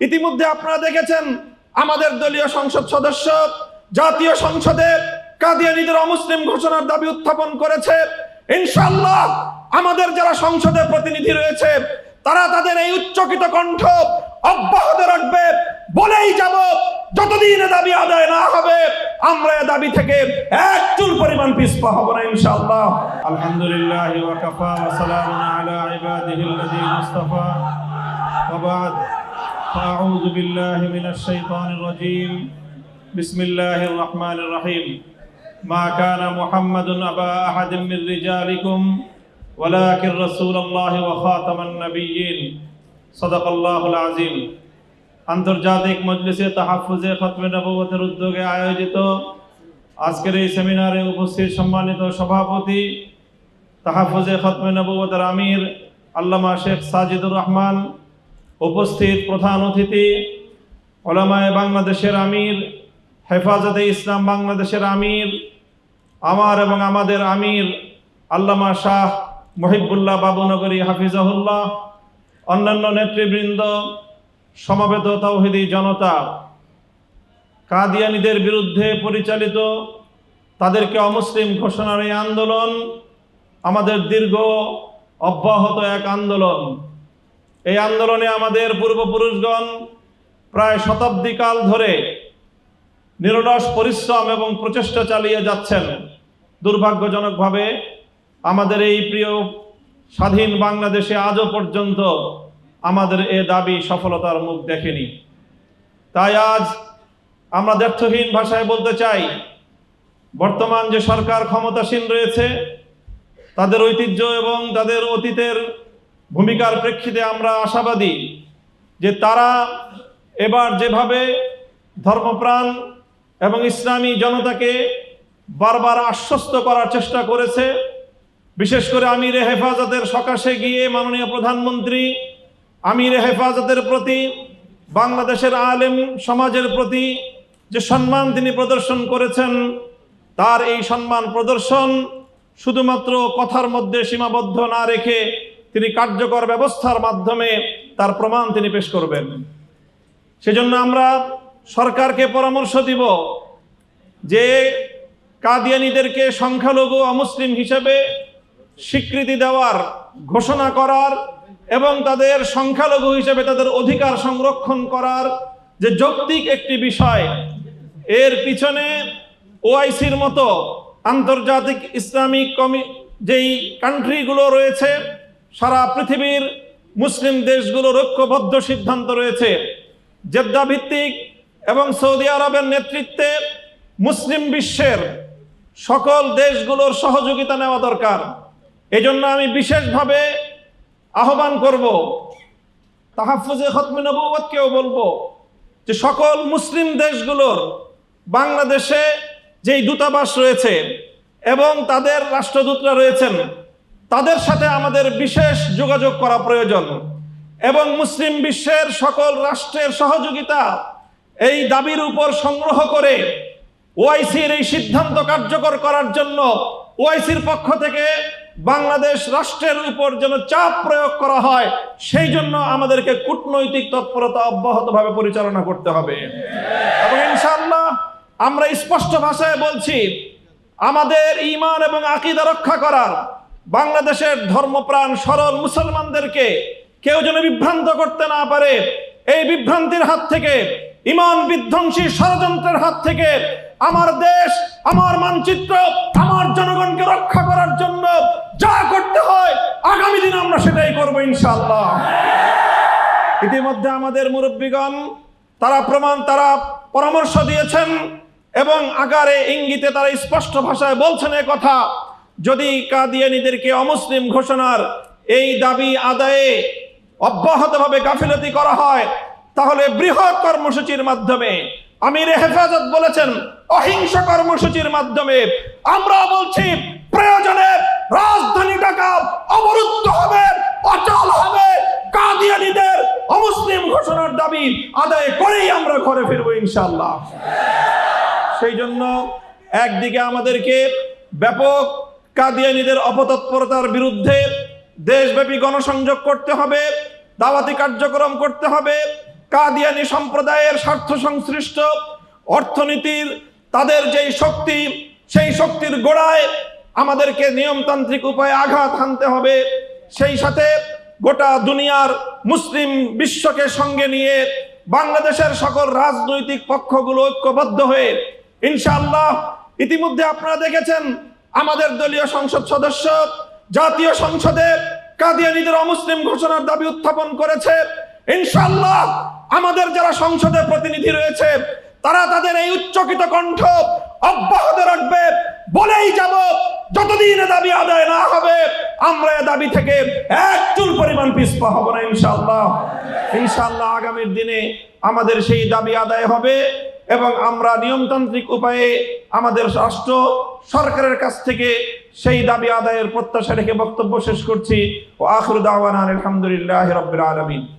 ইতিমধ্যে আপনারা দেখেছেন আমাদের দলীয় সংসদ সদস্য জাতীয় সংসদে কাদিয়ানীদের অমুসলিম ঘোষণার দাবি উত্থাপন করেছে। ইনশাআল্লাহ আমাদের যারা সংসদে প্রতিনিধি রয়েছে তারা তাদের এই উচ্চকিত কণ্ঠ অব্যাহত রাখবে, বলেই যাব যতদিন দাবি আদায় না হবে আমরা এই দাবি থেকে এক চুল পরিমাণ পিছপা হব না ইনশাআল্লাহ। আলহামদুলিল্লাহ ওয়া কাফা ওয়া সালামুন আলা ইবাদিহিল্লাযীনা ইসতাফা ওয়া বা'দ। আউযু বিল্লাহি মিনাশ শাইতানির রাজীম। বিসমিল্লাহির রহমানির রহিম। মা কানা মুহাম্মাদুন আবা আহাদিন মির রিজালিকুম ওয়ালাকিন রাসূলুল্লাহি ওয়া খাতামান নাবিয়্যিন। সাদাকাল্লাহুল আযীম। আন্তর্জাতিক মজলিসে তাহাফুজে খতমে নবুয়তের উদ্যোগে আয়োজিত আজকের এই সেমিনারে উপস্থিত সম্মানিত সভাপতি, তাহাফুজে খতমে নবুয়তের আমির আল্লামা শেখ সাজিদুর রহমান, উপস্থিত প্রধান অতিথি উলামায়ে বাংলাদেশের আমির, হেফাজতে ইসলাম বাংলাদেশের আমির, আমার এবং আমাদের আমির আল্লামা শাহ মুহিবুল্লাহ বাবুনগরী হাফিজাহুল্লাহ, অন্যান্য নেতৃবৃন্দ, সমবেত তাওহীদি জনতা, কাদিয়ানীদের বিরুদ্ধে পরিচালিত তাদেরকে অমুসলিম ঘোষণার এই আন্দোলন আমাদের দীর্ঘ অব্যাহত এক আন্দোলন। এই আন্দোলনে আমাদের পূর্বপুরুষগণ প্রায় শতাব্দীকাল ধরে নিরলস পরিশ্রম এবং প্রচেষ্টা চালিয়ে যাচ্ছেন। দুর্ভাগ্যজনকভাবে আমাদের এই প্রিয় স্বাধীন বাংলাদেশে আজও পর্যন্ত আমাদের এ দাবি সফলতার মুখ দেখেনি। তাই আজ আমরা দ্ব্যর্থহীন ভাষায় বলতে চাই, বর্তমান যে সরকার ক্ষমতাসীন রয়েছে তাদের ঐতিহ্য এবং তাদের অতীতের ভূমিকার প্রেক্ষিতে আমরা আশাবাদী যে তারা এবার যেভাবে ধর্মপ্রাণ এবং ইসলামী জনতাকে বারবার আশ্বস্ত করার চেষ্টা করেছে, বিশেষ করে আমিরে হেফাজতের সকাশে গিয়ে মাননীয় প্রধানমন্ত্রী আমিরে হেফাজতের প্রতি, বাংলাদেশের আলেম সমাজের প্রতি যে সম্মান তিনি প্রদর্শন করেছেন, তার এই সম্মান প্রদর্শন শুধুমাত্র কথার মধ্যে সীমাবদ্ধ না রেখে তিনি কার্যকর ব্যবস্থার মাধ্যমে তার প্রমাণ তিনি পেশ করবেন। সেজন্য আমরা সরকারকে পরামর্শ দিব যে কাদিয়ানীদেরকে সংখ্যালঘু অমুসলিম হিসেবে স্বীকৃতি দেওয়ার, ঘোষণা করার এবং তাদের সংখ্যালঘু হিসেবে তাদের অধিকার সংরক্ষণ করার যে যৌক্তিক একটি বিষয়, এর পিছনে ওআইসির মতো আন্তর্জাতিক ইসলামিক যেই কান্ট্রিগুলো রয়েছে, সারা পৃথিবীর মুসলিম দেশগুলোর ঐক্যবদ্ধ সিদ্ধান্ত রয়েছে। জেদ্দা ভিত্তিক এবং সৌদি আরবের নেতৃত্বে মুসলিম বিশ্বের সকল দেশগুলোর সহযোগিতা নেওয়া দরকার। এজন্য আমি বিশেষভাবে আহ্বান করব, তাহাফুজে খতমে নবুয়তকেও বলবো যে সকল মুসলিম দেশগুলোর বাংলাদেশে যেই দূতাবাস রয়েছে এবং তাদের রাষ্ট্রদূতরা রয়েছেন, তাদের সাথে আমাদের বিশেষ যোগাযোগ করা প্রয়োজন এবং মুসলিম বিশ্বের সকল রাষ্ট্রের সহযোগিতা এই দাবির উপর সংগ্রহ করে ওআইসির এই সিদ্ধান্ত কার্যকর করার জন্য ওআইসির পক্ষ থেকে বাংলাদেশ রাষ্ট্রের উপর যেন চাপ প্রয়োগ করা হয়, সেই জন্য আমাদেরকে কূটনৈতিক তৎপরতা অব্যাহতভাবে পরিচালনা করতে হবে। এবং ইনশাআল্লাহ আমরা স্পষ্ট ভাষায় বলছি, আমাদের ঈমান এবং আকীদা রক্ষা করার, বাংলাদেশের ধর্মপ্রাণ সরল মুসলমানদেরকে কেউ যেন বিভ্রান্ত করতে না পারে, এই বিভ্রান্তির হাত থেকে, ঈমান বিধ্বংসী ষড়যন্ত্রের হাত থেকে আমার দেশ, আমার মানচিত্র, আমার জনগণকে রক্ষা করার জন্য যা করতে হয় আগামী দিনে আমরা সেটাই করব ইনশাআল্লাহ। ইতিমধ্যে আমাদের মুরব্বীগণ তারা পরামর্শ দিয়েছেন এবং আকারে ইঙ্গিতে তারা স্পষ্ট ভাষায় বলছেন এ কথা, যদি কাদিয়ানীদেরকে অমুসলিম ঘোষণার এই দাবি আদায়ে অব্যাহতভাবে গাফিলতি করা হয় তাহলে বৃহৎ কর্মসূচির মাধ্যমে, আমিরে হেফাজত বলেছেন অহিংস কর্মসূচির মাধ্যমে, আমরা বলছি প্রয়োজনে রাজধানী ঢাকা অবরুদ্ধ হবে, অচল হবে, কাদিয়ানীদের অমুসলিম ঘোষণার দাবি আদায় করেই আমরা ঘরে ফিরবো ইনশাআল্লাহ। সেই জন্য একদিকে আমাদেরকে ব্যাপক কাদিয়ানীদের অপতৎপরতার বিরুদ্ধে দেশব্যাপী গণসংযোগ করতে হবে, দাওয়াতি কার্যক্রম করতে হবে, কাদিয়ানী সম্প্রদায়ের স্বার্থ সংশ্লিষ্ট অর্থনীতির তাদের যেই শক্তি, সেই শক্তির গোড়ায় আমাদেরকে নিয়মতান্ত্রিক উপায়ে আঘাত হানতে হবে। সেই সাথে গোটা দুনিয়ার মুসলিম বিশ্বকে সঙ্গে নিয়ে বাংলাদেশের সকল রাজনৈতিক পক্ষগুলো ঐক্যবদ্ধ হয়ে ইনশাআল্লাহ, ইতিমধ্যে আপনারা দেখেছেন আমাদের দলীয় সংসদ সদস্য জাতীয় সংসদে কাদিয়ানীদের অমুসলিম ঘোষণার দাবি উত্থাপন করেছে। ইনশাআল্লাহ আমাদের যারা সংসদে প্রতিনিধি রয়েছে তারা তাদের এই উচ্চকিত কণ্ঠ অব্যাহত রাখবে, বলেই যাব যতদিন দাবি আদায় না হবে আমরা এই দাবি থেকে এক চুল পরিমাণ পিছপা হব না। ইনশাআল্লাহ ইনশাআল্লাহ আগামীর দিনে আমাদের সেই দাবি আদায় হবে এবং আমরা নিয়মতান্ত্রিক উপায়ে আমাদের রাষ্ট্র সরকারের কাছ থেকে সেই দাবি আদায়ের প্রত্যাশা রেখে বক্তব্য শেষ করছি। ওয়া আখিরু দাওয়ানা আলহামদুলিল্লাহি রাব্বিল আলামিন।